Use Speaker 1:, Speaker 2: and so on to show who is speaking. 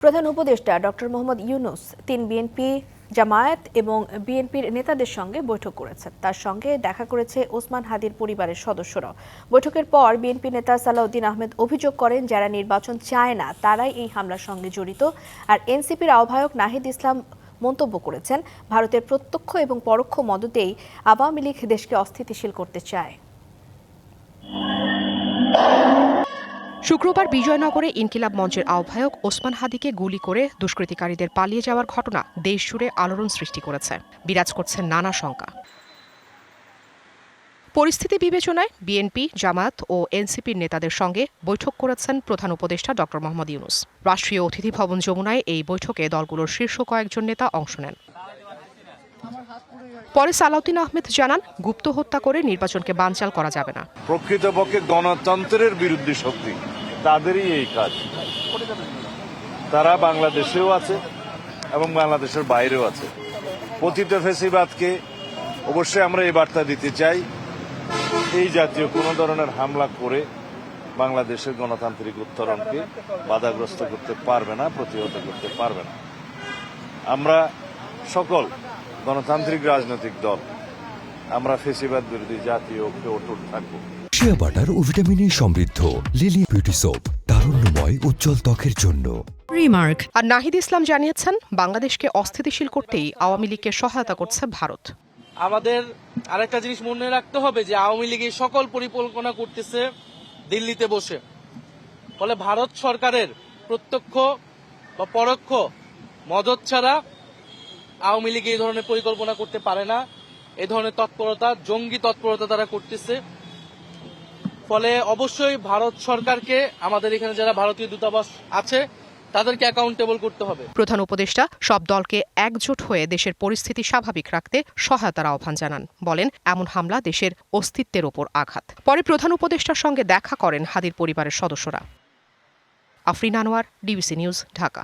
Speaker 1: প্রধান উপদেষ্টা doctor Mohammad Yunus BNP Jamaat এবং বিএনপির নেতাদের সঙ্গে বৈঠক করেছেন। তার সঙ্গে দেখা করেছে ওসমান হাদির পরিবারের সদস্যরা। বৈঠকের পর বিএনপি নেতা সালাউদ্দিন আহমেদ অভিযোগ করেন, যারা নির্বাচন চায় না তারাই এই হামলার সঙ্গে জড়িত। আর এনসিপির আহ্বায়ক নাহিদ ইসলাম মন্তব্য করেছেন, ভারতের প্রত্যক্ষ এবং পরোক্ষ মদতেই আওয়ামী লীগ দেশকে অস্থিতিশীল করতে চায়।
Speaker 2: শুক্রবার বিজয়নগরে ইনকিলাব মঞ্চের আহ্বায়ক ওসমান হাদিকে গুলি করে দুষ্কৃতিকারীদের পালিয়ে যাওয়ার ঘটনা দেশজুড়ে আলোড়ন সৃষ্টি করেছে। বিরাজ করছে নানা শঙ্কা। পরিস্থিতি বিবেচনায় বিএনপি, জামায়াত ও এনসিপির নেতাদের সঙ্গে বৈঠক করেছেন প্রধান উপদেষ্টা ডক্টর মোহাম্মদ ইউনূস। রাষ্ট্রীয় অতিথি ভবন যমুনায় এই বৈঠকে দলগুলোর শীর্ষ কয়েকজন নেতা অংশ নেন। পরে সালাউদ্দিন আহমেদ জানান, গুপ্ত হত্যা করে নির্বাচনকে বানচাল করা যাবে না।
Speaker 3: প্রকৃতপক্ষে গণতন্ত্রের বিরুদ্ধে শক্তি তাদেরই এই কাজ। তারা বাংলাদেশেও আছে এবং বাংলাদেশের বাইরেও আছে। পতিত ফ্যাসিবাদকে অবশ্যই আমরা এই বার্তা দিতে চাই, এই জাতীয় কোনো ধরনের হামলা করে বাংলাদেশের গণতান্ত্রিক উত্তরণকে বাধাগ্রস্ত করতে পারবে না, প্রতিহত করতে পারবে না। আমরা সকল গণতান্ত্রিক রাজনৈতিক দল আমরা ফ্যাসিবাদ বিরোধী জাতীয় ঐক্যে অটুট থাকব।
Speaker 4: শিয়া বাটার ও ভিটামিনে সমৃদ্ধ লিলি বিউটি সোপ, তারুণ্যময় উজ্জ্বল ত্বকের জন্য।
Speaker 2: রিমার্ক। আর নাহিদ ইসলাম জানিয়েছেন, বাংলাদেশকে অস্থিতিশীল করতেই আওয়ামী লীগকে সহায়তা করছে ভারত।
Speaker 5: আমাদের আরেকটা জিনিস মনে রাখতে হবে যে আওয়ামী লীগ এই সকল পরিকল্পনা করতেছে দিল্লিতে বসে। ফলে ভারত সরকারের প্রত্যক্ষ বা পরোক্ষ মদত ছাড়া আওয়ামী লীগ এই ধরনের পরিকল্পনা করতে পারে না। এই ধরনের তৎপরতা, জঙ্গি তৎপরতা তারা করতেছে। ফলে অবশ্যই ভারত সরকারকে, আমাদের এখানে যারা ভারতীয় দূতাবাস আছে তাদেরকে অ্যাকাউন্টেবল করতে হবে।
Speaker 2: প্রধান উপদেষ্টা সব দলকে একজোট হয়ে দেশের পরিস্থিতি স্বাভাবিক রাখতে সহায়তার আহ্বান জানান। বলেন, এমন হামলা দেশের অস্তিত্বের ওপর আঘাত। পরে প্রধান উপদেষ্টার সঙ্গে দেখা করেন হাদির পরিবারের সদস্যরা। Afrin Anwar, DBC news, Dhaka.